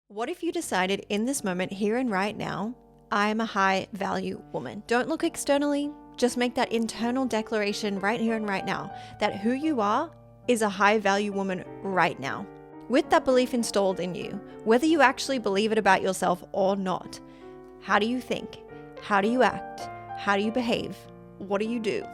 What if you decided in this moment, here and right now, I am a high value woman? Don't look externally, just make that internal declaration right here and right now that who you are is a high value woman right now. With that belief installed in you, whether you actually believe it about yourself or not, how do you think? How do you act? How do you behave? What do you do?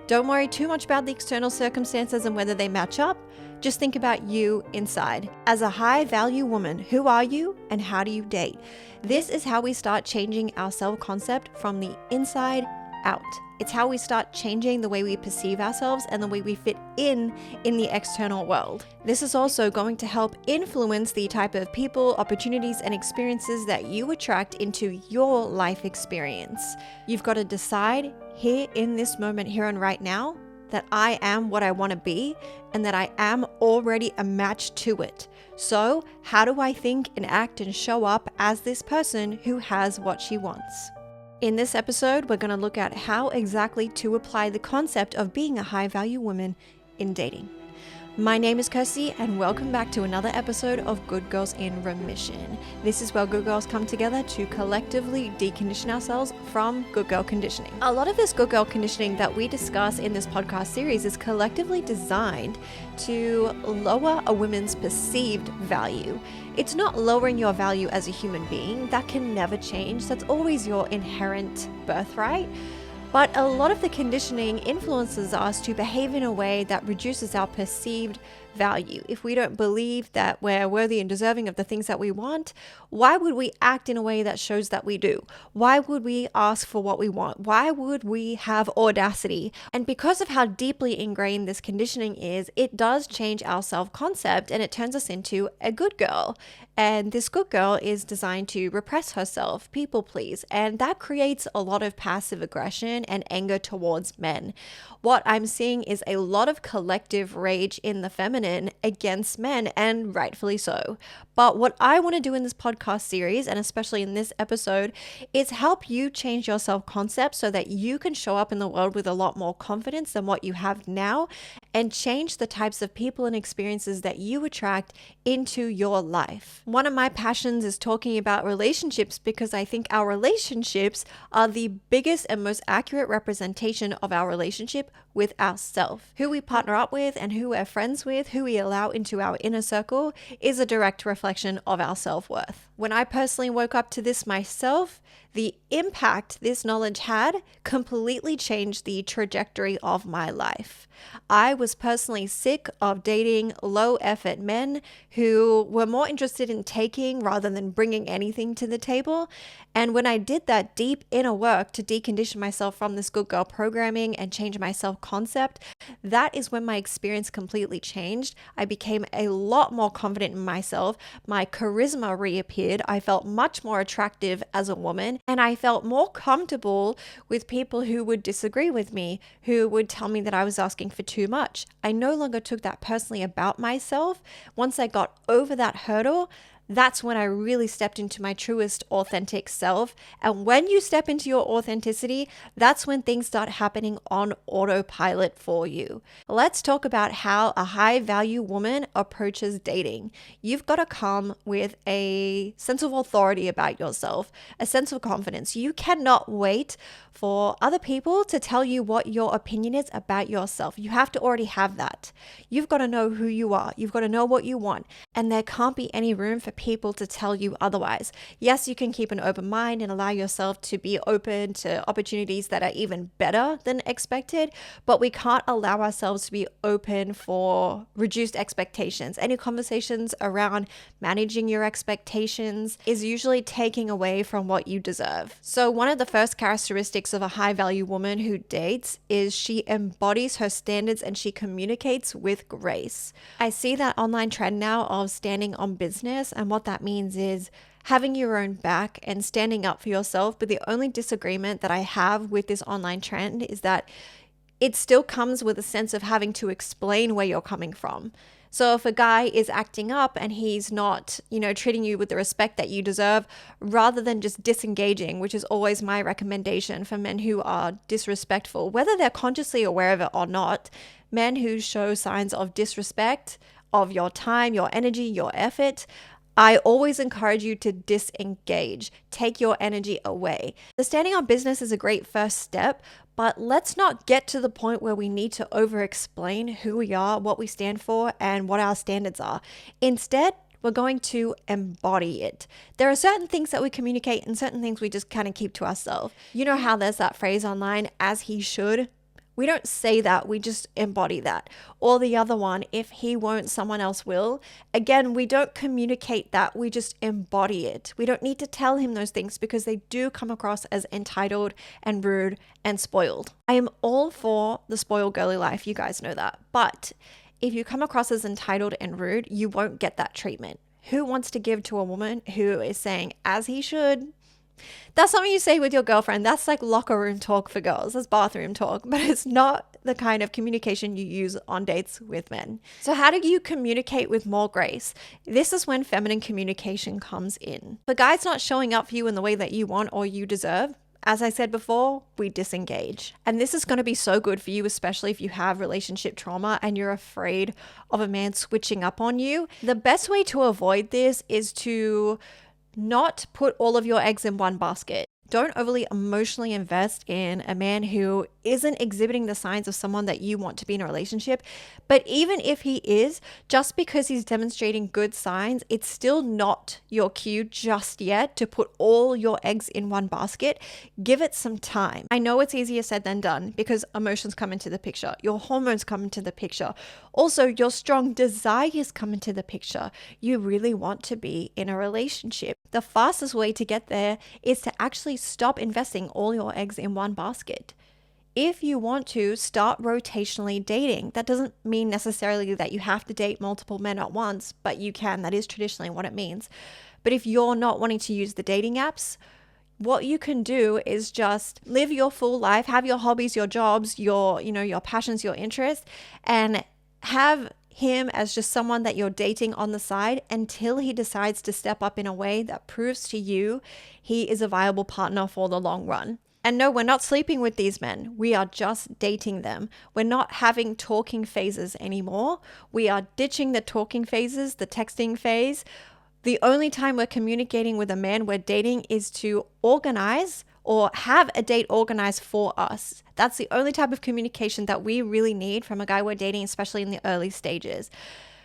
Don't worry too much about the external circumstances and whether they match up. Just think about you inside. As a high value woman, who are you and how do you date? This is how we start changing our self-concept from the inside out. It's how we start changing the way we perceive ourselves and the way we fit in the external world. This is also going to help influence the type of people, opportunities, and experiences that you attract into your life experience. You've got to decide here in this moment, here and right now, that I am what I want to be and that I am already a match to it. So how do I think and act and show up as this person who has what she wants? In this episode, we're going to look at how exactly to apply the concept of being a high value woman in dating. My name is Kirsty and welcome back to another episode of Good Girls in Remission. This is where good girls come together to collectively decondition ourselves from good girl conditioning. A lot of this good girl conditioning that we discuss in this podcast series is collectively designed to lower a woman's perceived value. It's not lowering your value as a human being. That can never change. That's always your inherent birthright. But a lot of the conditioning influences us to behave in a way that reduces our perceived value. If we don't believe that we're worthy and deserving of the things that we want, why would we act in a way that shows that we do? Why would we ask for what we want? Why would we have audacity? And because of how deeply ingrained this conditioning is, it does change our self-concept and it turns us into a good girl. And this good girl is designed to repress herself, people please, and that creates a lot of passive aggression and anger towards men. What I'm seeing is a lot of collective rage in the feminine against men, and rightfully so. But what I want to do in this podcast series, and especially in this episode, is help you change your self-concept so that you can show up in the world with a lot more confidence than what you have now, and change the types of people and experiences that you attract into your life. One of my passions is talking about relationships because I think our relationships are the biggest and most accurate representation of our relationship with ourselves. Who we partner up with and who we're friends with, who we allow into our inner circle, is a direct reflection of our self-worth. When I personally woke up to this myself, the impact this knowledge had completely changed the trajectory of my life. I was personally sick of dating low-effort men who were more interested in taking rather than bringing anything to the table. And when I did that deep inner work to decondition myself from this good girl programming and change my self-concept, that is when my experience completely changed. I became a lot more confident in myself. My charisma reappeared. I felt much more attractive as a woman, and I felt more comfortable with people who would disagree with me, who would tell me that I was asking for too much. I no longer took that personally about myself. Once I got over that hurdle, that's when I really stepped into my truest, authentic self. And when you step into your authenticity, that's when things start happening on autopilot for you. Let's talk about how a high value woman approaches dating. You've got to come with a sense of authority about yourself, a sense of confidence. You cannot wait for other people to tell you what your opinion is about yourself. You have to already have that. You've got to know who you are. You've got to know what you want. And there can't be any room for people to tell you otherwise. Yes, you can keep an open mind and allow yourself to be open to opportunities that are even better than expected, but we can't allow ourselves to be open for reduced expectations. Any conversations around managing your expectations is usually taking away from what you deserve. So one of the first characteristics of a high value woman who dates is she embodies her standards and she communicates with grace. I see that online trend now of standing on business, and what that means is having your own back and standing up for yourself. But the only disagreement that I have with this online trend is that it still comes with a sense of having to explain where you're coming from. So if a guy is acting up and he's not, treating you with the respect that you deserve, rather than just disengaging, which is always my recommendation for men who are disrespectful, whether they're consciously aware of it or not, men who show signs of disrespect of your time, your energy, your effort, I always encourage you to disengage, take your energy away. The standing on business is a great first step, but let's not get to the point where we need to over-explain who we are, what we stand for, and what our standards are. Instead, we're going to embody it. There are certain things that we communicate and certain things we just kind of keep to ourselves. You know how there's that phrase online, as he should? We don't say that, we just embody that. Or the other one, if he won't, someone else will. Again, we don't communicate that, we just embody it. We don't need to tell him those things because they do come across as entitled and rude and spoiled. I am all for the spoiled girly life, you guys know that. But if you come across as entitled and rude, you won't get that treatment. Who wants to give to a woman who is saying, as he should? That's something you say with your girlfriend. That's like locker room talk for girls. That's bathroom talk, but it's not the kind of communication you use on dates with men. So how do you communicate with more grace? This is when feminine communication comes in. For guys not showing up for you in the way that you want or you deserve, as I said before, we disengage. And this is going to be so good for you, especially if you have relationship trauma and you're afraid of a man switching up on you. The best way to avoid this is to not put all of your eggs in one basket. Don't overly emotionally invest in a man who isn't exhibiting the signs of someone that you want to be in a relationship. But even if he is, just because he's demonstrating good signs, it's still not your cue just yet to put all your eggs in one basket. Give it some time. I know it's easier said than done because emotions come into the picture. Your hormones come into the picture. Also, your strong desires come into the picture. You really want to be in a relationship. The fastest way to get there is to actually stop investing all your eggs in one basket. If you want to start rotationally dating, that doesn't mean necessarily that you have to date multiple men at once, but you can. That is traditionally what it means. But if you're not wanting to use the dating apps, what you can do is just live your full life, have your hobbies, your jobs, your passions, your interests, and have him as just someone that you're dating on the side until he decides to step up in a way that proves to you he is a viable partner for the long run. And no, we're not sleeping with these men. We are just dating them. We're not having talking phases anymore. We are ditching the talking phases, the texting phase. The only time we're communicating with a man we're dating is to organize or have a date organized for us. That's the only type of communication that we really need from a guy we're dating, especially in the early stages.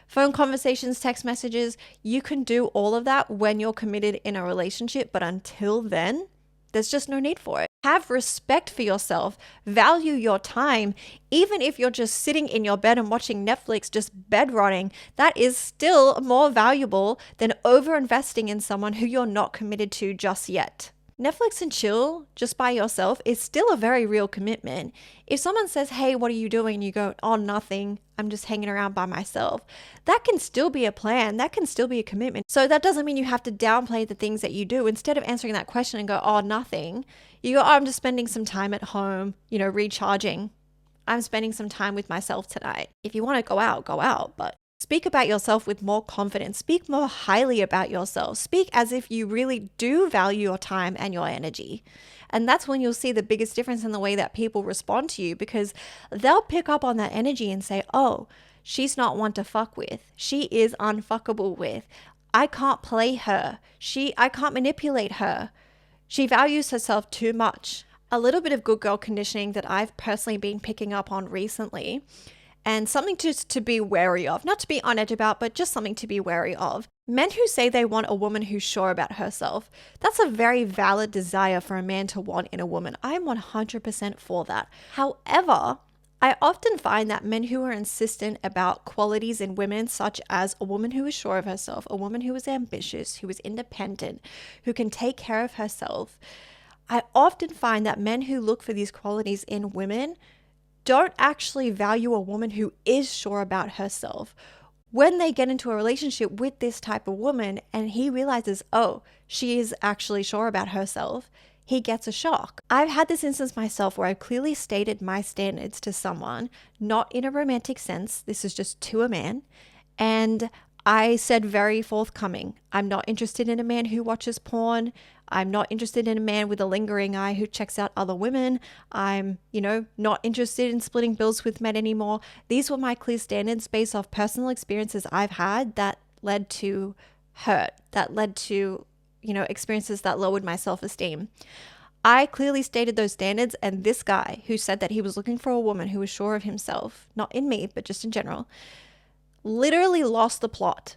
Phone conversations, text messages, you can do all of that when you're committed in a relationship, but until then, there's just no need for it. Have respect for yourself, value your time. Even if you're just sitting in your bed and watching Netflix, just bed rotting, that is still more valuable than over-investing in someone who you're not committed to just yet. Netflix and chill just by yourself is still a very real commitment. If someone says, hey, what are you doing? And you go, oh, nothing. I'm just hanging around by myself. That can still be a plan. That can still be a commitment. So that doesn't mean you have to downplay the things that you do. Instead of answering that question and go, oh, nothing, you go, oh, I'm just spending some time at home, recharging. I'm spending some time with myself tonight. If you want to go out, but speak about yourself with more confidence. Speak more highly about yourself. Speak as if you really do value your time and your energy. And that's when you'll see the biggest difference in the way that people respond to you, because they'll pick up on that energy and say, oh, she's not one to fuck with. She is unfuckable with. I can't play her. I can't manipulate her. She values herself too much. A little bit of good girl conditioning that I've personally been picking up on recently, and something just to be wary of, not to be on edge about, but just something to be wary of. Men who say they want a woman who's sure about herself, that's a very valid desire for a man to want in a woman. I'm 100% for that. However, I often find that men who are insistent about qualities in women, such as a woman who is sure of herself, a woman who is ambitious, who is independent, who can take care of herself, I often find that men who look for these qualities in women don't actually value a woman who is sure about herself. When they get into a relationship with this type of woman and he realizes, oh, she is actually sure about herself, he gets a shock. I've had this instance myself where I've clearly stated my standards to someone, not in a romantic sense, this is just to a man, and I said very forthcoming, I'm not interested in a man who watches porn. I'm not interested in a man with a lingering eye who checks out other women. I'm, not interested in splitting bills with men anymore. These were my clear standards based off personal experiences I've had that led to hurt that led to, experiences that lowered my self-esteem. I clearly stated those standards, and this guy who said that he was looking for a woman who was sure of himself, not in me, but just in general, literally lost the plot.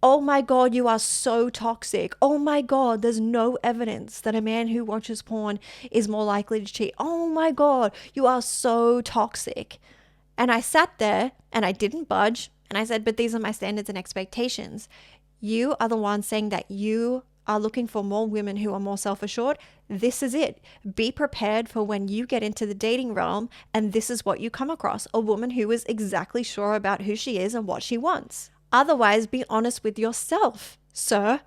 Oh my God, you are so toxic. Oh my God, there's no evidence that a man who watches porn is more likely to cheat. Oh my God, you are so toxic. And I sat there and I didn't budge. And I said, but these are my standards and expectations. You are the one saying that you are looking for more women who are more self-assured. This is it. Be prepared for when you get into the dating realm and this is what you come across, a woman who is exactly sure about who she is and what she wants. Otherwise, be honest with yourself, sir.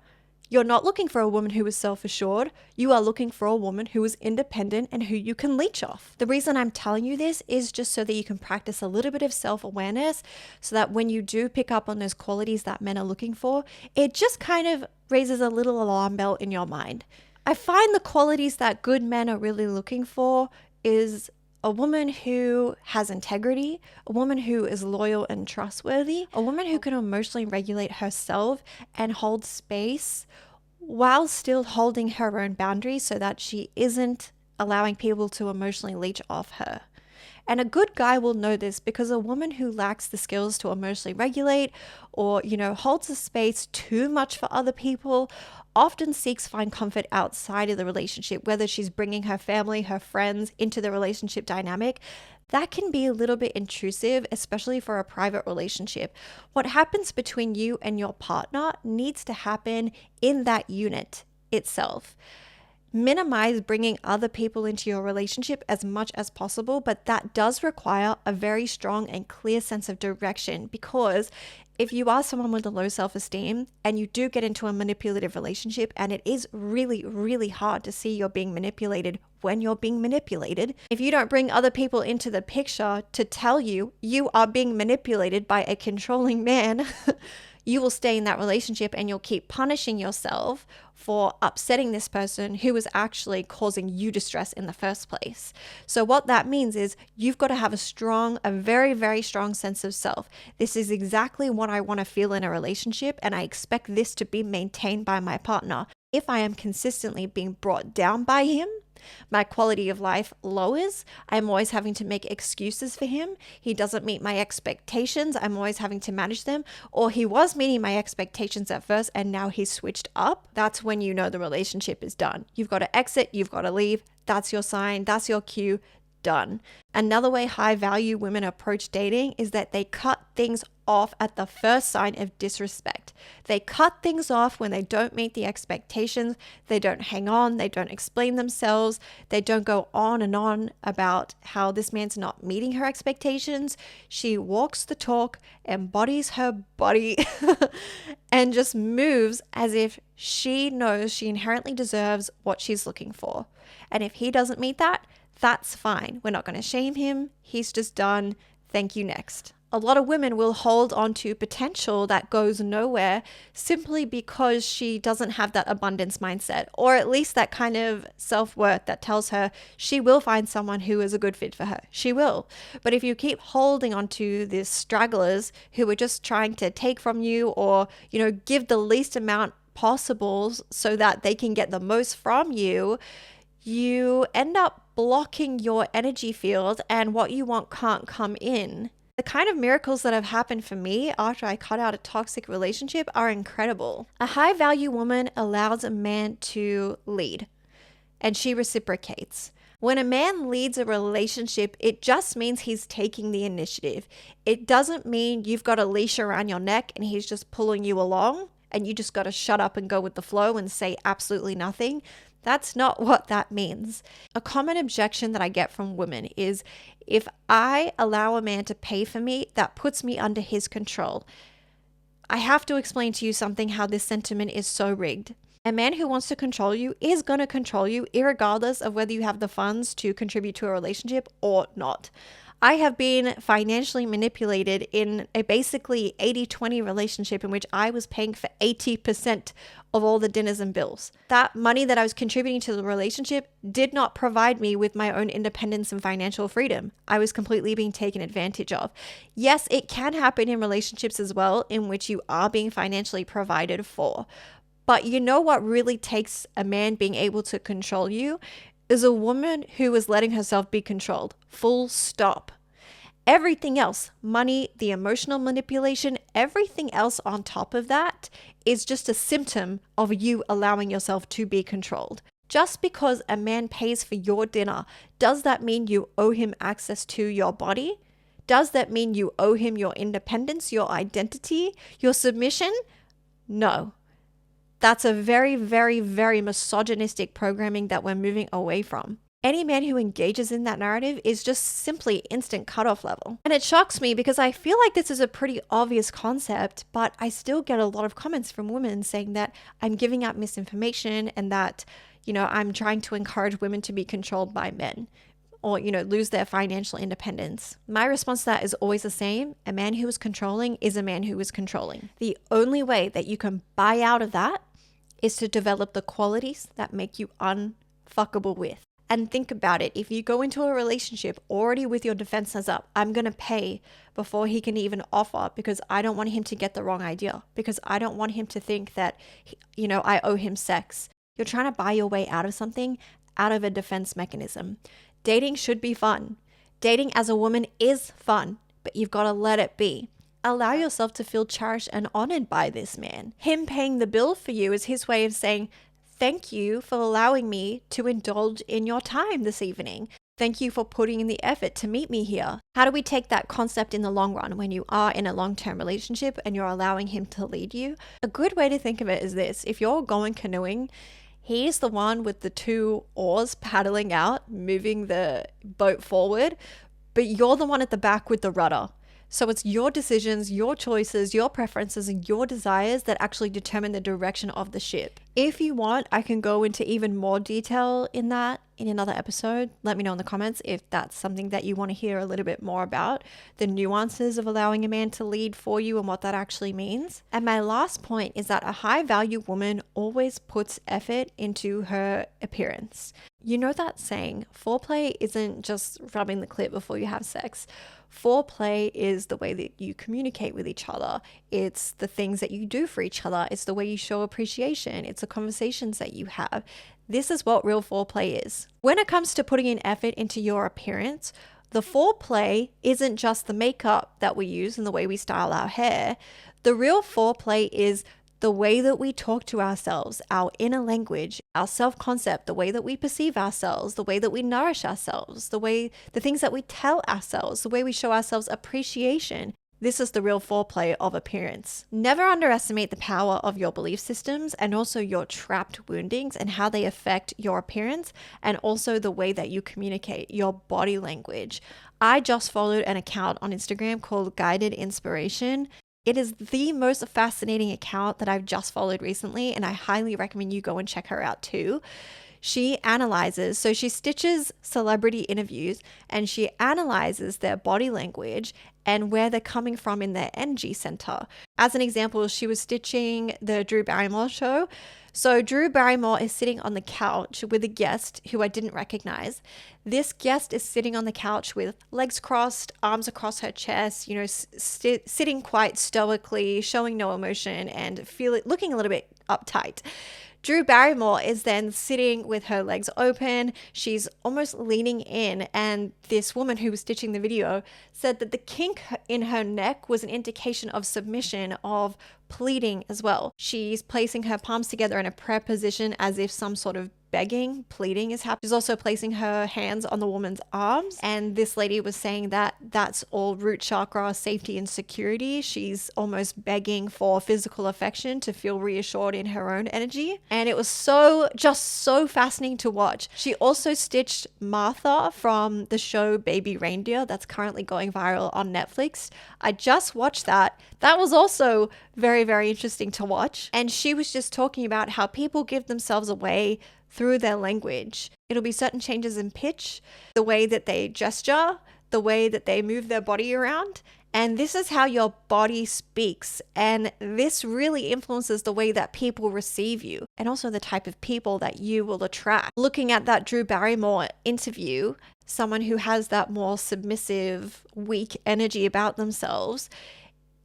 You're not looking for a woman who is self-assured. You are looking for a woman who is independent and who you can leech off. The reason I'm telling you this is just so that you can practice a little bit of self-awareness so that when you do pick up on those qualities that men are looking for, it just kind of raises a little alarm bell in your mind. I find the qualities that good men are really looking for is a woman who has integrity, a woman who is loyal and trustworthy, a woman who can emotionally regulate herself and hold space while still holding her own boundaries so that she isn't allowing people to emotionally leech off her. And a good guy will know this because a woman who lacks the skills to emotionally regulate or, holds the space too much for other people often seeks find comfort outside of the relationship, whether she's bringing her family, her friends into the relationship dynamic. That can be a little bit intrusive, especially for a private relationship. What happens between you and your partner needs to happen in that unit itself. Minimize bringing other people into your relationship as much as possible, but that does require a very strong and clear sense of direction, because if you are someone with a low self-esteem and you do get into a manipulative relationship, and it is really, really hard to see you're being manipulated when you're being manipulated, if you don't bring other people into the picture to tell you you are being manipulated by a controlling man, you will stay in that relationship and you'll keep punishing yourself for upsetting this person who was actually causing you distress in the first place. So what that means is you've got to have a very, very strong sense of self. This is exactly what I want to feel in a relationship, and I expect this to be maintained by my partner. If I am consistently being brought down by him, my quality of life lowers. I'm always having to make excuses for him. He doesn't meet my expectations. I'm always having to manage them. Or he was meeting my expectations at first and now he's switched up. That's when you know the relationship is done. You've got to exit. You've got to leave. That's your sign. That's your cue. Done. Another way high value women approach dating is that they cut things off at the first sign of disrespect. They cut things off when they don't meet the expectations. They don't hang on. They don't explain themselves. They don't go on and on about how this man's not meeting her expectations. She walks the talk, embodies her body, and just moves as if she knows she inherently deserves what she's looking for. And if he doesn't meet that, that's fine. We're not going to shame him. He's just done. Thank you, next. A lot of women will hold on to potential that goes nowhere simply because she doesn't have that abundance mindset, or at least that kind of self-worth that tells her she will find someone who is a good fit for her. She will. But if you keep holding on to these stragglers who are just trying to take from you or, give the least amount possible so that they can get the most from you, you end up blocking your energy field and what you want can't come in. The kind of miracles that have happened for me after I cut out a toxic relationship are incredible. A high value woman allows a man to lead, and she reciprocates. When a man leads a relationship, it just means he's taking the initiative. It doesn't mean you've got a leash around your neck and he's just pulling you along and you just got to shut up and go with the flow and say absolutely nothing. That's not what that means. A common objection that I get from women is, if I allow a man to pay for me, that puts me under his control. I have to explain to you something, how this sentiment is so rigged. A man who wants to control you is going to control you irregardless of whether you have the funds to contribute to a relationship or not. I have been financially manipulated in a basically 80-20 relationship in which I was paying for 80% of all the dinners and bills. That money that I was contributing to the relationship did not provide me with my own independence and financial freedom. I was completely being taken advantage of. Yes, it can happen in relationships as well, in which you are being financially provided for. But you know what really takes a man being able to control you? Is a woman who is letting herself be controlled. Full stop. Everything else, money, the emotional manipulation, everything else on top of that is just a symptom of you allowing yourself to be controlled. Just because a man pays for your dinner, does that mean you owe him access to your body? Does that mean you owe him your independence, your identity, your submission? No. That's a very, very, very misogynistic programming that we're moving away from. Any man who engages in that narrative is just simply instant cutoff level. And it shocks me because I feel like this is a pretty obvious concept, but I still get a lot of comments from women saying that I'm giving out misinformation and that, I'm trying to encourage women to be controlled by men or, lose their financial independence. My response to that is always the same. A man who is controlling is a man who is controlling. The only way that you can buy out of that is to develop the qualities that make you unfuckable with. And think about it. If you go into a relationship already with your defenses up, I'm going to pay before he can even offer because I don't want him to get the wrong idea, because I don't want him to think that, I owe him sex. You're trying to buy your way out of something, out of a defense mechanism. Dating should be fun. Dating as a woman is fun, but you've got to let it be. Allow yourself to feel cherished and honored by this man. Him paying the bill for you is his way of saying, thank you for allowing me to indulge in your time this evening. Thank you for putting in the effort to meet me here. How do we take that concept in the long run when you are in a long-term relationship and you're allowing him to lead you? A good way to think of it is this. If you're going canoeing, he's the one with the 2 oars paddling out, moving the boat forward, but you're the one at the back with the rudder. So it's your decisions, your choices, your preferences, and your desires that actually determine the direction of the ship. If you want, I can go into even more detail in that in another episode. Let me know in the comments if that's something that you want to hear a little bit more about, the nuances of allowing a man to lead for you and what that actually means. And my last point is that a high value woman always puts effort into her appearance. You know that saying, foreplay isn't just rubbing the clit before you have sex. Foreplay is the way that you communicate with each other. It's the things that you do for each other. It's the way you show appreciation. It's the conversations that you have. This is what real foreplay is. When it comes to putting in effort into your appearance, the foreplay isn't just the makeup that we use and the way we style our hair. The real foreplay is the way that we talk to ourselves, our inner language, our self-concept, the way that we perceive ourselves, the way that we nourish ourselves, the things that we tell ourselves, the way we show ourselves appreciation. This is the real foreplay of appearance. Never underestimate the power of your belief systems and also your trapped woundings and how they affect your appearance and also the way that you communicate, your body language. I just followed an account on Instagram called Guided Inspiration. It is the most fascinating account that I've just followed recently, and I highly recommend you go and check her out too. She stitches celebrity interviews and she analyzes their body language and where they're coming from in their energy center. As an example, she was stitching the Drew Barrymore show. So Drew Barrymore is sitting on the couch with a guest who I didn't recognize. This guest is sitting on the couch with legs crossed, arms across her chest, sitting quite stoically, showing no emotion and looking a little bit uptight. Drew Barrymore is then sitting with her legs open. She's almost leaning in, and this woman who was stitching the video said that the kink in her neck was an indication of submission, of pleading as well. She's placing her palms together in a prayer position as if some sort of pleading is happening. She's also placing her hands on the woman's arms, and this lady was saying that that's all root chakra safety and security. She's almost begging for physical affection to feel reassured in her own energy, and it was so fascinating to watch. She also stitched Martha from the show Baby Reindeer that's currently going viral on Netflix. I just watched that. That was also very, very interesting to watch, and she was just talking about how people give themselves away through their language. It'll be certain changes in pitch, the way that they gesture, the way that they move their body around. And this is how your body speaks. And this really influences the way that people receive you and also the type of people that you will attract. Looking at that Drew Barrymore interview, someone who has that more submissive, weak energy about themselves,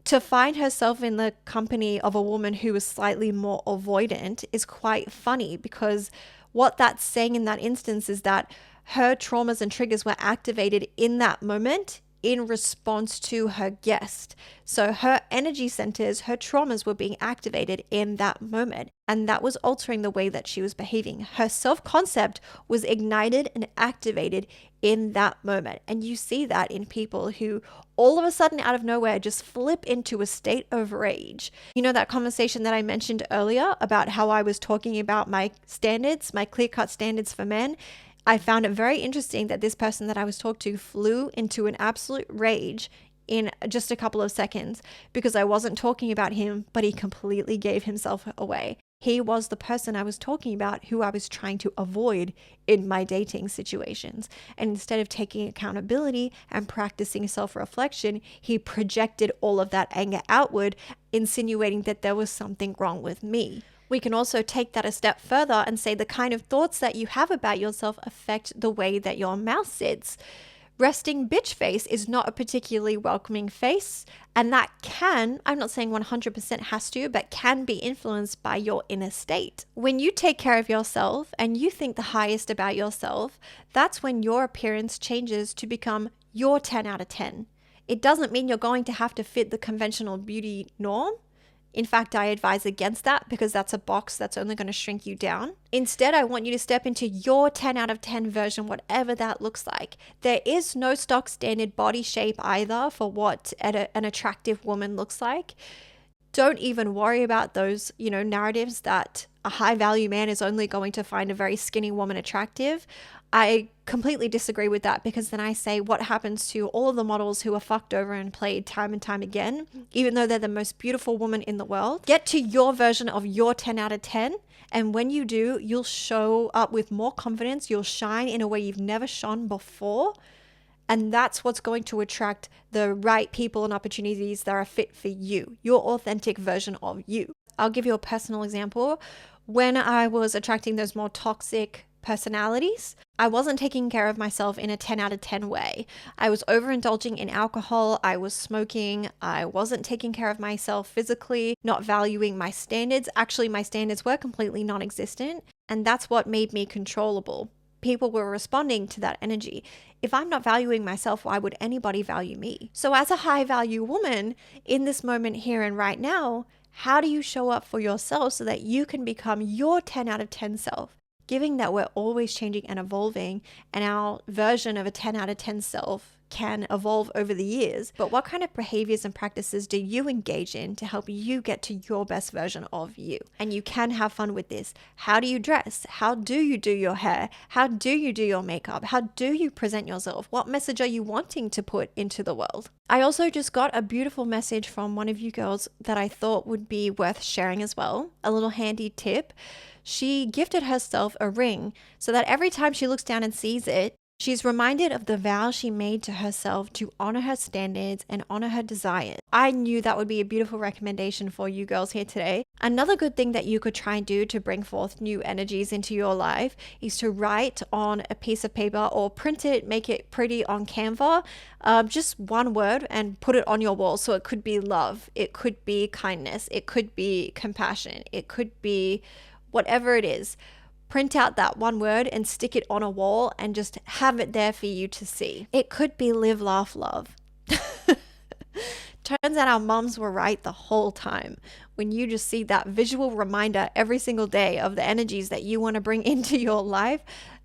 to find herself in the company of a woman who is slightly more avoidant is quite funny, because what that's saying in that instance is that her traumas and triggers were activated in that moment in response to her guest. So her energy centers, her traumas were being activated in that moment. And that was altering the way that she was behaving. Her self-concept was ignited and activated in that moment. And you see that in people who all of a sudden out of nowhere just flip into a state of rage. You know, that conversation that I mentioned earlier about how I was talking about my standards, my clear-cut standards for men. I found it very interesting that this person that I was talking to flew into an absolute rage in just a couple of seconds because I wasn't talking about him, but he completely gave himself away. He was the person I was talking about who I was trying to avoid in my dating situations. And instead of taking accountability and practicing self-reflection, he projected all of that anger outward, insinuating that there was something wrong with me. We can also take that a step further and say the kind of thoughts that you have about yourself affect the way that your mouth sits. Resting bitch face is not a particularly welcoming face, and that can, I'm not saying 100% has to, but can be influenced by your inner state. When you take care of yourself and you think the highest about yourself, that's when your appearance changes to become your 10 out of 10. It doesn't mean you're going to have to fit the conventional beauty norm. In fact, I advise against that because that's a box that's only going to shrink you down. Instead, I want you to step into your 10 out of 10 version, whatever that looks like. There is no stock standard body shape either for what an attractive woman looks like. Don't even worry about those, narratives that a high value man is only going to find a very skinny woman attractive. I completely disagree with that, because then I say, what happens to all of the models who are fucked over and played time and time again, even though they're the most beautiful woman in the world? Get to your version of your 10 out of 10. And when you do, you'll show up with more confidence. You'll shine in a way you've never shone before. And that's what's going to attract the right people and opportunities that are fit for you, your authentic version of you. I'll give you a personal example. When I was attracting those more toxic personalities, I wasn't taking care of myself in a 10 out of 10 way. I was overindulging in alcohol. I was smoking. I wasn't taking care of myself physically, not valuing my standards. Actually, my standards were completely non-existent. And that's what made me controllable. People were responding to that energy. If I'm not valuing myself, why would anybody value me? So as a high value woman in this moment here and right now, how do you show up for yourself so that you can become your 10 out of 10 self? Given that we're always changing and evolving, and our version of a 10 out of 10 self can evolve over the years, but what kind of behaviors and practices do you engage in to help you get to your best version of you? And you can have fun with this. How do you dress? How do you do your hair? How do you do your makeup? How do you present yourself? What message are you wanting to put into the world? I also just got a beautiful message from one of you girls that I thought would be worth sharing as well. A little handy tip. She gifted herself a ring so that every time she looks down and sees it, she's reminded of the vow she made to herself to honor her standards and honor her desires. I knew that would be a beautiful recommendation for you girls here today. Another good thing that you could try and do to bring forth new energies into your life is to write on a piece of paper or print it, make it pretty on Canva, just one word, and put it on your wall. So it could be love, it could be kindness, it could be compassion, it could be whatever it is. Print out that one word and stick it on a wall and just have it there for you to see. It could be live, laugh, love. Turns out our moms were right the whole time. When you just see that visual reminder every single day of the energies that you want to bring into your life,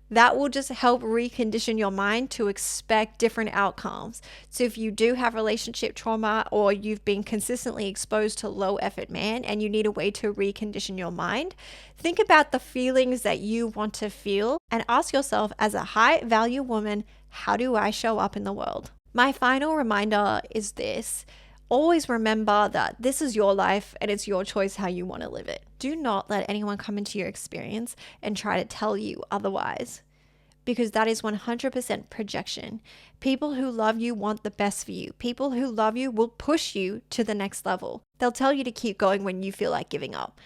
that will just help recondition your mind to expect different outcomes. So if you do have relationship trauma, or you've been consistently exposed to low effort man and you need a way to recondition your mind, think about the feelings that you want to feel and ask yourself, as a high value woman, how do I show up in the world? My final reminder is this. Always remember that this is your life and it's your choice how you want to live it. Do not let anyone come into your experience and try to tell you otherwise. because that is 100% projection. People who love you want the best for you. People who love you will push you to the next level. They'll tell you to keep going when you feel like giving up.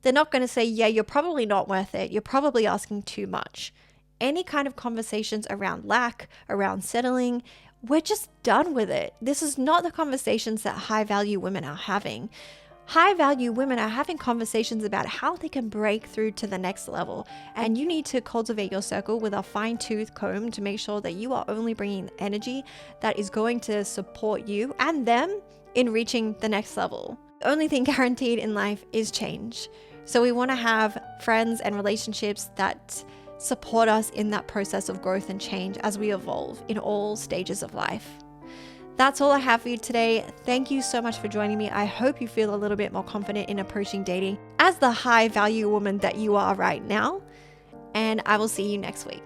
They're not going to say, yeah, you're probably not worth it. You're probably asking too much. Any kind of conversations around lack, around settling, we're just done with it. This is not the conversations that high value women are having. High value women are having conversations about how they can break through to the next level. And you need to cultivate your circle with a fine-tooth comb to make sure that you are only bringing energy that is going to support you and them in reaching the next level. The only thing guaranteed in life is change. So we want to have friends and relationships that support us in that process of growth and change as we evolve in all stages of life. That's all I have for you today. Thank you so much for joining me. I hope you feel a little bit more confident in approaching dating as the high value woman that you are right now. And I will see you next week.